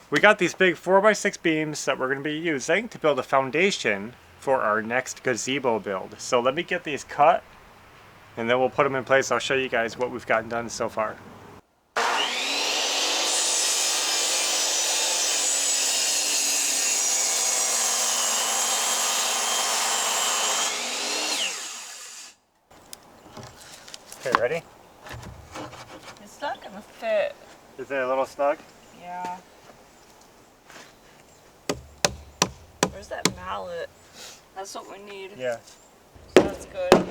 We got these big 4x6 beams that we're going to be using to build a foundation for our next gazebo build. So let me get these cut and then we'll put them in place. I'll show you guys what we've gotten done so far. Okay, ready? It's not gonna fit. Is it a little snug? Yeah. Where's that mallet? That's what we need. Yeah. So that's good.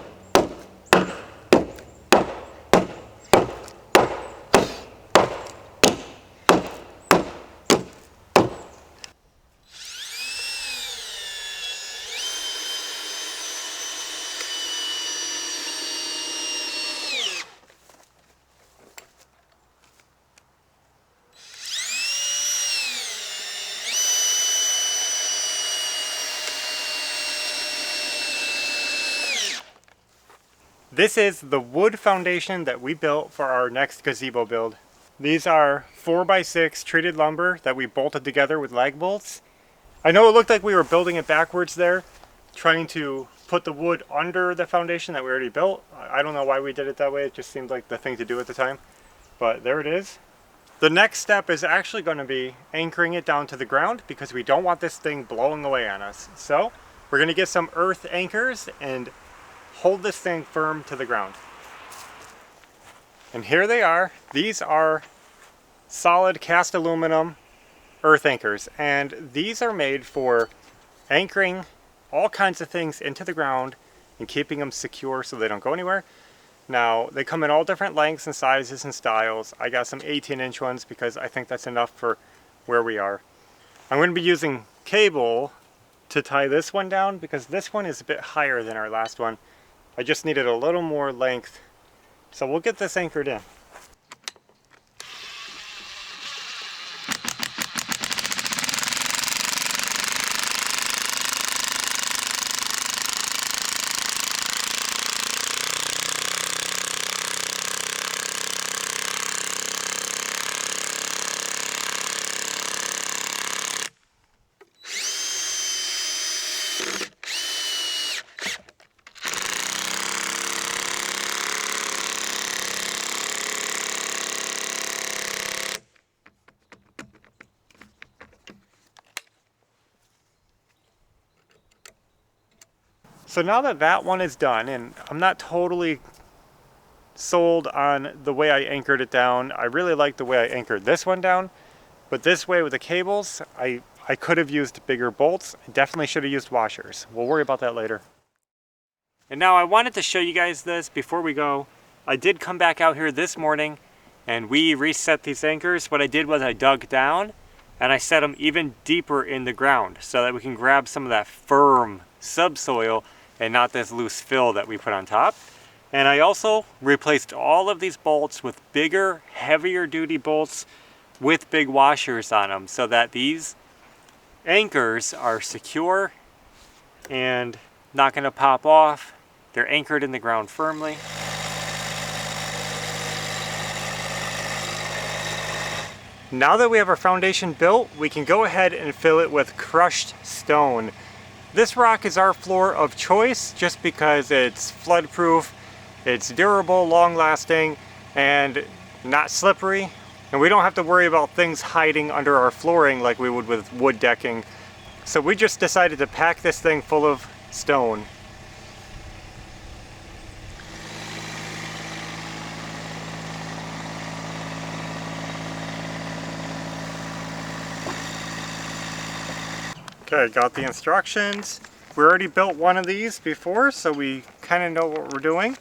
This is the wood foundation that we built for our next gazebo build. These are 4x6 treated lumber that we bolted together with lag bolts. I know it looked like we were building it backwards there, trying to put the wood under the foundation that we already built. I don't know why we did it that way, it just seemed like the thing to do at the time. But there it is. The next step is actually going to be anchoring it down to the ground because we don't want this thing blowing away on us. So we're going to get some earth anchors and hold this thing firm to the ground. And here they are. These are solid cast aluminum earth anchors, and these are made for anchoring all kinds of things into the ground and keeping them secure so they don't go anywhere. Now they come in all different lengths and sizes and styles. I got some 18-inch ones because I think that's enough for where we are. I'm going to be using cable to tie this one down because this one is a bit higher than our last one. I just needed a little more length. So we'll get this anchored in. So now that that one is done, and I'm not totally sold on the way I anchored it down. I really like the way I anchored this one down, but this way with the cables, I could have used bigger bolts. I definitely should have used washers. We'll worry about that later. And now I wanted to show you guys this before we go. I did come back out here this morning and we reset these anchors. What I did was I dug down and I set them even deeper in the ground so that we can grab some of that firm subsoil and not this loose fill that we put on top. And I also replaced all of these bolts with bigger, heavier duty bolts with big washers on them so that these anchors are secure and not going to pop off. They're anchored in the ground firmly. Now that we have our foundation built, we can go ahead and fill it with crushed stone. This rock is our floor of choice just because it's flood-proof, it's durable, long-lasting, and not slippery. And we don't have to worry about things hiding under our flooring like we would with wood decking. So we just decided to pack this thing full of stone. Okay, got the instructions. We already built one of these before, so we kind of know what we're doing.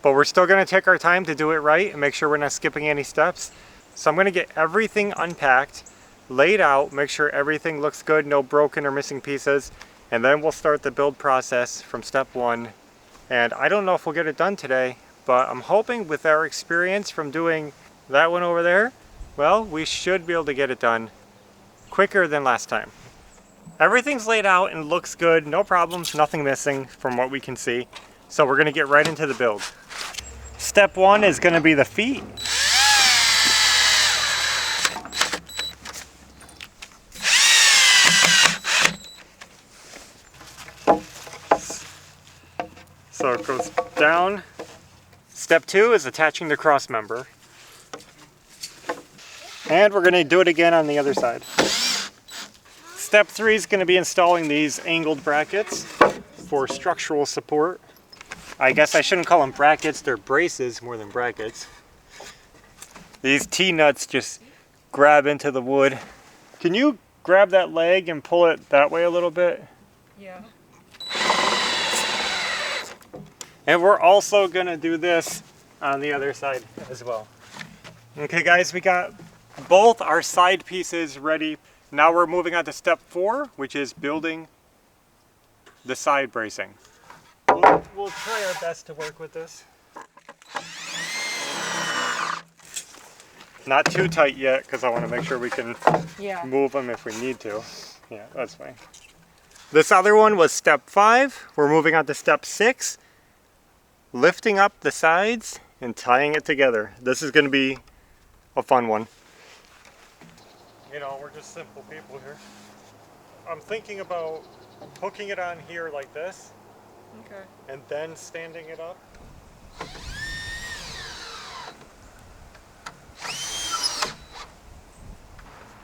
But we're still going to take our time to do it right and make sure we're not skipping any steps. So I'm going to get everything unpacked, laid out, make sure everything looks good, no broken or missing pieces, and then we'll start the build process from step one. And I don't know if we'll get it done today, but I'm hoping with our experience from doing that one over there, well, we should be able to get it done quicker than last time. Everything's laid out and looks good, no problems, nothing missing from what we can see. So we're gonna get right into the build. Step one is gonna be the feet. So it goes down. Step 2 is attaching the cross member. And we're going to do it again on the other side. Step 3 is going to be installing these angled brackets for structural support. I guess I shouldn't call them brackets, they're braces more than brackets. These T-nuts just grab into the wood. Can you grab that leg and pull it that way a little bit? Yeah. And we're also going to do this on the other side as well. Okay guys, we got both our side pieces ready. Now we're moving on to step 4, which is building the side bracing. We'll try our best to work with this. Not too tight yet, because I want to make sure we can move them if we need to. Yeah, that's fine. This other one was step 5. We're moving on to step 6. Lifting up the sides and tying it together. This is going to be a fun one. You know, we're just simple people here. I'm thinking about hooking it on here like this. Okay. And then standing it up.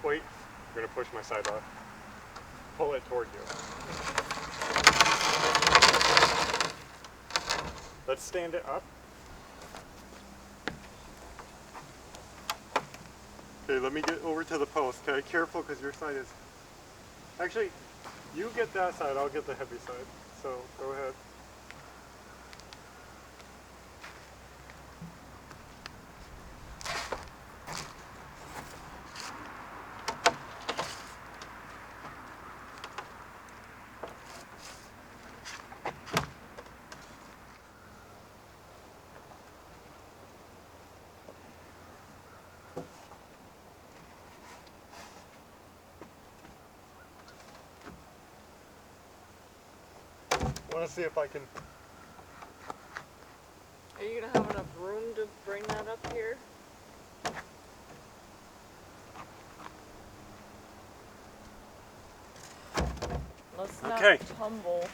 Wait, I'm going to push my side off. Pull it toward you. Let's stand it up. Okay, let me get over to the post. Okay, careful because your side is... Actually, you get that side, I'll get the heavy side. So, go ahead. I want to see if I can... Are you gonna have enough room to bring that up here? Let's not tumble.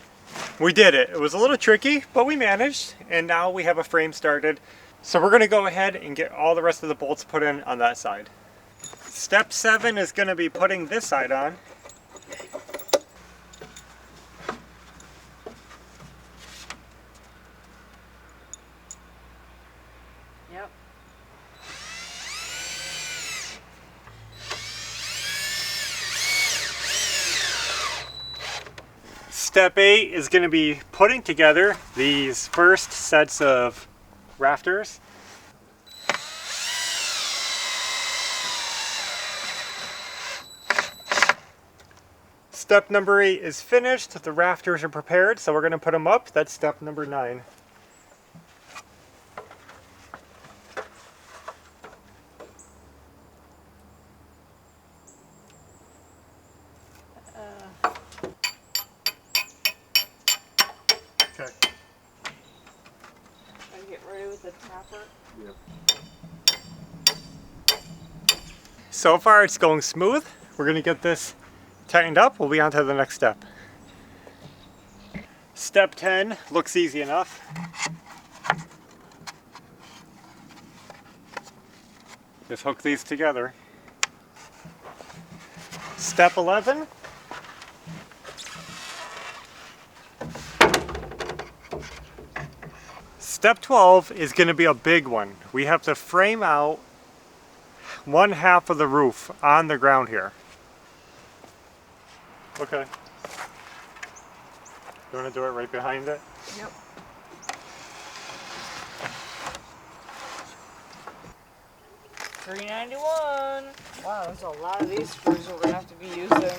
We did it. It was a little tricky, but we managed. And now we have a frame started. So we're going to go ahead and get all the rest of the bolts put in on that side. Step 7 is going to be putting this side on. Yep. Step 8 is going to be putting together these first sets of rafters. Step number 8 is finished. The rafters are prepared, so we're going to put them up. That's step number 9. Okay. I'm getting ready with the tapper. Yep. So far it's going smooth. We're going to get this tightened up. We'll be on to the next step. Step 10 looks easy enough. Just hook these together. Step 11. Step 12 is going to be a big one. We have to frame out one half of the roof on the ground here. Okay. You want to do it right behind it? Yep. $3.91. Wow, there's a lot of these screws we're gonna have to be using.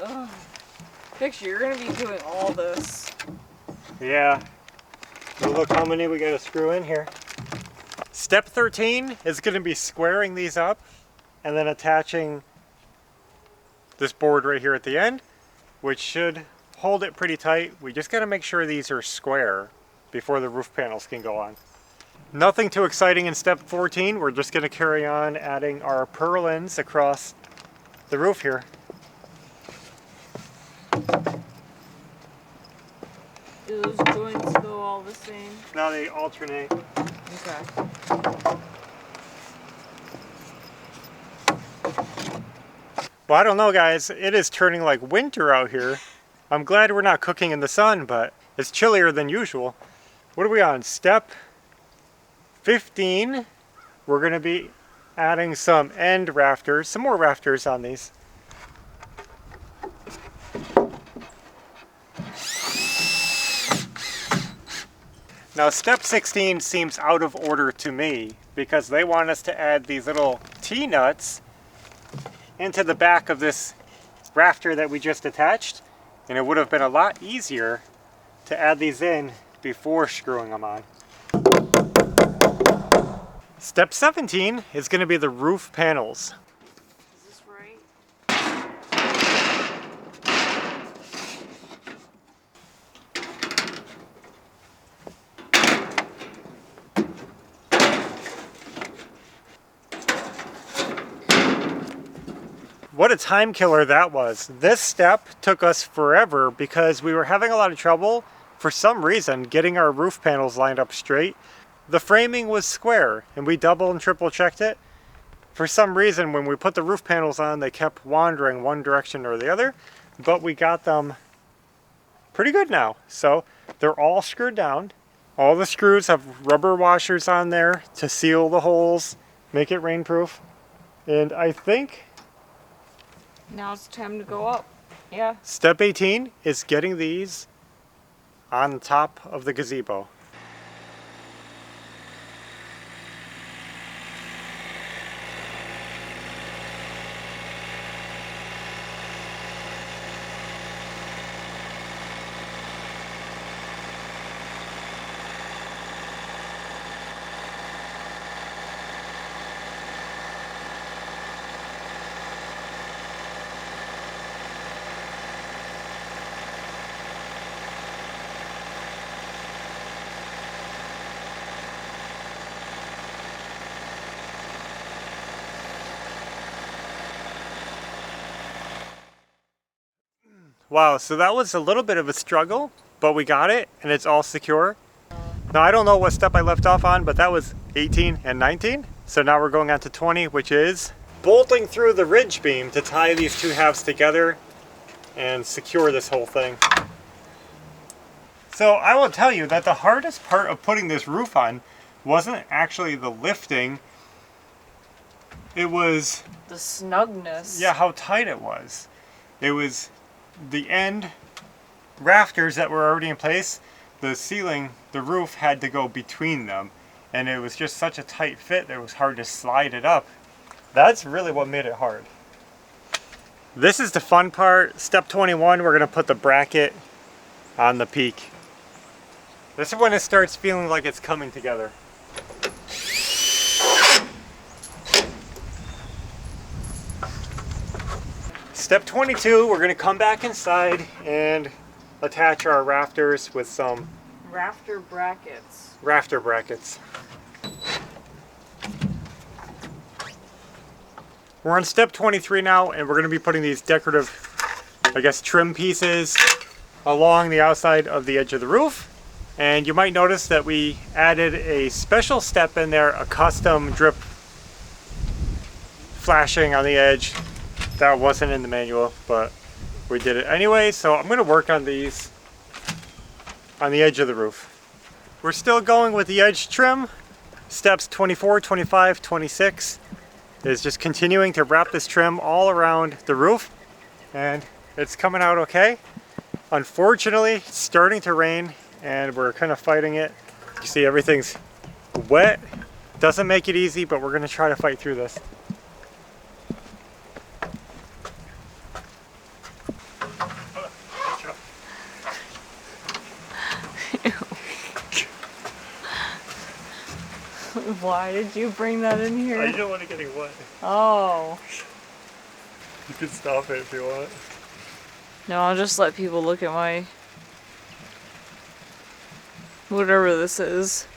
Ugh. Picture, you're gonna be doing all this. Yeah. So look how many we got to screw in here. Step 13 is going to be squaring these up and then attaching this board right here at the end, which should hold it pretty tight. We just got to make sure these are square before the roof panels can go on. Nothing too exciting in step 14. We're just going to carry on adding our purlins across the roof here. Do those joints go all the same? Now they alternate. Okay. Well, I don't know, guys. It is turning like winter out here. I'm glad we're not cooking in the sun, but it's chillier than usual. What are we on? Step 15. We're going to be adding some end rafters, some more rafters on these. Now step 16 seems out of order to me because they want us to add these little T-nuts into the back of this rafter that we just attached, and it would have been a lot easier to add these in before screwing them on. Step 17 is going to be the roof panels. Is this right? What a time killer that was. This step took us forever because we were having a lot of trouble, for some reason, getting our roof panels lined up straight. The framing was square, and we double and triple checked it. For some reason, when we put the roof panels on, they kept wandering one direction or the other, but we got them pretty good now. So they're all screwed down. All the screws have rubber washers on there to seal the holes, make it rainproof. And I think Now it's time to go up. Yeah. step 18 is getting these on top of the gazebo. Wow, so that was a little bit of a struggle, but we got it and it's all secure. Now I don't know what step I left off on, but that was 18 and 19. So now we're going on to 20, which is bolting through the ridge beam to tie these two halves together and secure this whole thing. So I will tell you that the hardest part of putting this roof on wasn't actually the lifting. It was The snugness. yeah, how tight it was. It was the end rafters that were already in place. The ceiling, the roof had to go between them, and it was just such a tight fit that it was hard to slide it up. That's really what made it hard. This is the fun part. Step 21, we're going to put the bracket on the peak. This is when it starts feeling like it's coming together. Step 22, we're going to come back inside and attach our rafters with some Rafter brackets. rafter brackets. We're on step 23 now, and we're going to be putting these decorative, I guess, trim pieces along the outside of the edge of the roof. And you might notice that we added a special step in there, a custom drip flashing on the edge. That wasn't in the manual, but we did it anyway. So I'm going to work on these on the edge of the roof. We're still going with the edge trim. Steps 24, 25, 26 is just continuing to wrap this trim all around the roof, and it's coming out okay. Unfortunately, it's starting to rain and we're kind of fighting it. You see everything's wet. Doesn't make it easy, but we're going to try to fight through this. Why did you bring that in here? I don't want to get it wet. Oh. You can stop it if you want. No, I'll just let people look at my... whatever this is.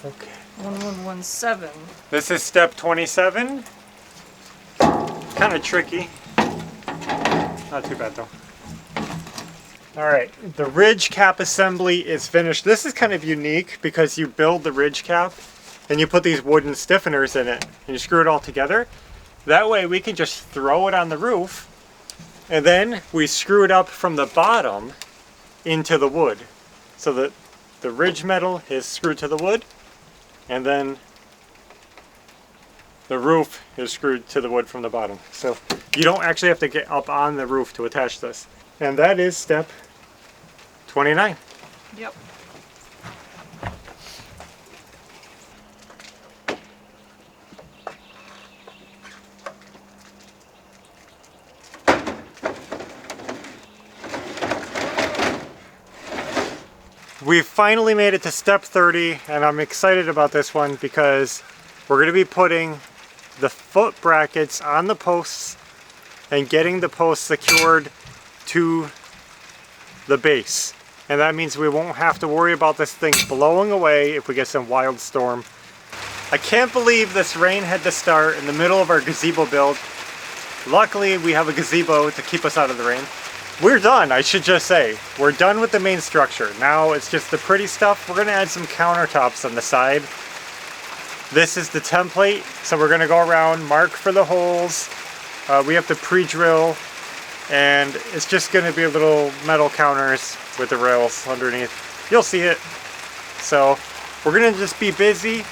Okay. 1117. This is step 27. Kind of tricky. Not too bad though. All right, the ridge cap assembly is finished. This is kind of unique because you build the ridge cap and you put these wooden stiffeners in it and you screw it all together. That way we can just throw it on the roof and then we screw it up from the bottom into the wood. So that the ridge metal is screwed to the wood and then the roof is screwed to the wood from the bottom. So you don't actually have to get up on the roof to attach this. And that is step 29. Yep. We've finally made it to step 30 and I'm excited about this one because we're going to be putting the foot brackets on the posts and getting the posts secured to the base. And that means we won't have to worry about this thing blowing away if we get some wild storm. I can't believe this rain had to start in the middle of our gazebo build. Luckily we have a gazebo to keep us out of the rain. We're done, I should just say. We're done with the main structure. Now it's just the pretty stuff. We're gonna add some countertops on the side. This is the template, so we're gonna go around, mark for the holes. We have to pre-drill, and it's just gonna be little metal counters with the rails underneath. You'll see it. So we're gonna just be busy,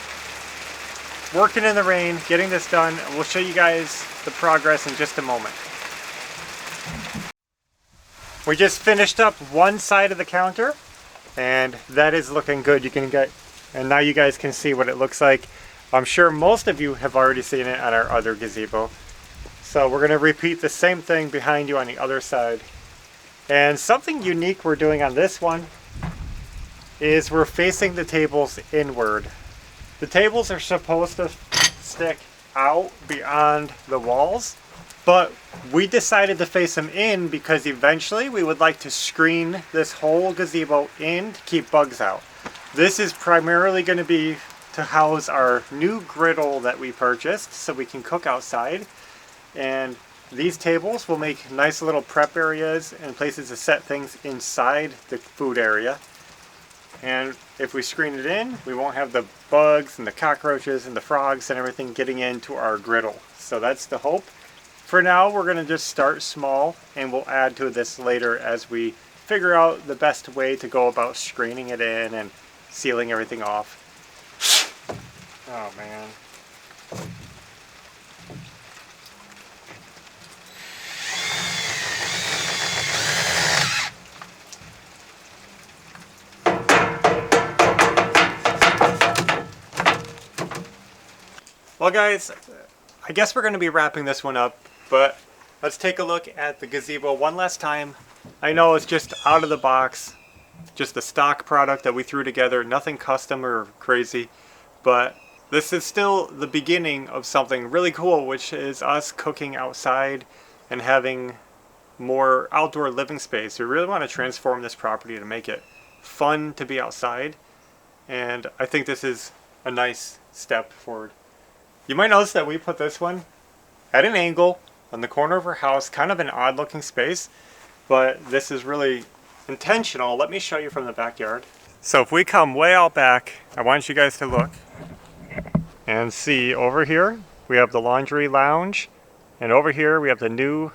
working in the rain, getting this done, and we'll show you guys the progress in just a moment. We just finished up one side of the counter, and that is looking good. You can get, and now you guys can see what it looks like. I'm sure most of you have already seen it on our other gazebo. So we're going to repeat the same thing behind you on the other side. And something unique we're doing on this one is we're facing the tables inward. The tables are supposed to stick out beyond the walls, but we decided to face them in because eventually we would like to screen this whole gazebo in to keep bugs out. This is primarily going to be to house our new griddle that we purchased so we can cook outside. And these tables will make nice little prep areas and places to set things inside the food area. And if we screen it in, we won't have the bugs and the cockroaches and the frogs and everything getting into our griddle. So that's the hope. For now, we're going to just start small and we'll add to this later as we figure out the best way to go about screening it in and sealing everything off. Oh man. Well guys, I guess we're going to be wrapping this one up, but let's take a look at the gazebo one last time. I know it's just out of the box, just a stock product that we threw together, nothing custom or crazy, but this is still the beginning of something really cool, which is us cooking outside and having more outdoor living space. We really want to transform this property to make it fun to be outside, and I think this is a nice step forward. You might notice that we put this one at an angle on the corner of our house, kind of an odd looking space, but this is really intentional. Let me show you from the backyard. So if we come way out back, I want you guys to look and see over here we have the laundry lounge, and over here we have the new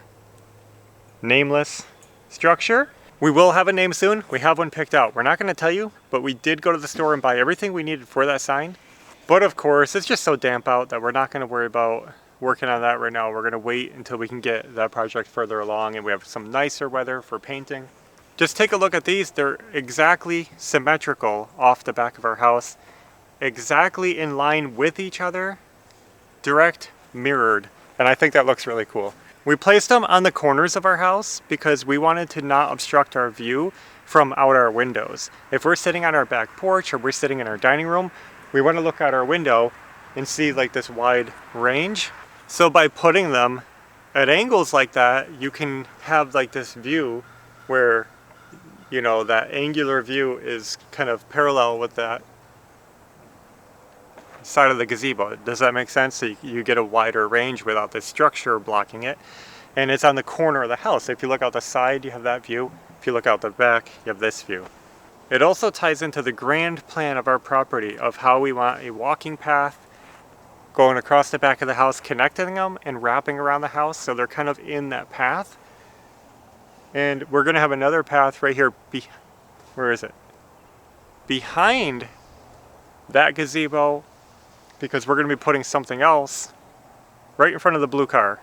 nameless structure. We will have a name soon. We have one picked out. We're not going to tell you, but we did go to the store and buy everything we needed for that sign. But of course, it's just so damp out that we're not going to worry about working on that right now. We're going to wait until we can get that project further along and we have some nicer weather for painting. Just take a look at these. They're exactly symmetrical off the back of our house, exactly in line with each other, direct mirrored, and I think that looks really cool. We placed them on the corners of our house because we wanted to not obstruct our view from out our windows. If we're sitting on our back porch or we're sitting in our dining room, we want to look out our window and see like this wide range. So by putting them at angles like that, you can have like this view where, you know, that angular view is kind of parallel with that side of the gazebo. Does that make sense? So you get a wider range without this structure blocking it. And it's on the corner of the house. If you look out the side, you have that view. If you look out the back, you have this view. It also ties into the grand plan of our property of how we want a walking path going across the back of the house, connecting them and wrapping around the house so they're kind of in that path. And we're gonna have another path right here, where is it? Behind that gazebo, because we're gonna be putting something else right in front of the blue car.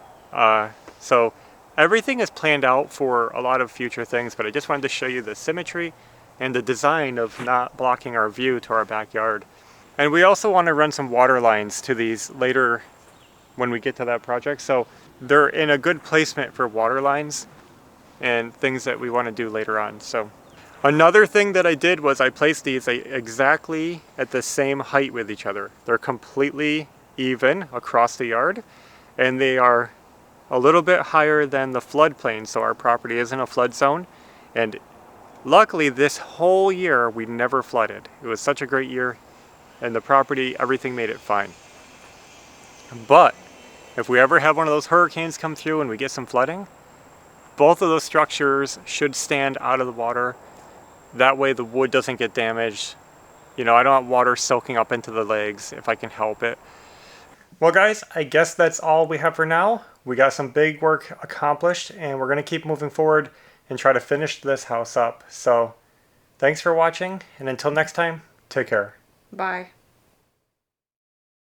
So everything is planned out for a lot of future things, but I just wanted to show you the symmetry and the design of not blocking our view to our backyard. And we also want to run some water lines to these later when we get to that project. So they're in a good placement for water lines and things that we want to do later on. So another thing that I did was I placed these exactly at the same height with each other. They're completely even across the yard, and they are a little bit higher than the floodplain, so our property is in a flood zone. And luckily this whole year we never flooded. It was such a great year, and the property, everything made it fine. But if we ever have one of those hurricanes come through and we get some flooding, both of those structures should stand out of the water. That way the wood doesn't get damaged. You know, I don't want water soaking up into the legs if I can help it. Well guys, I guess that's all we have for now. We got some big work accomplished, and we're gonna keep moving forward and try to finish this house up. So thanks for watching, and until next time, take care. Bye.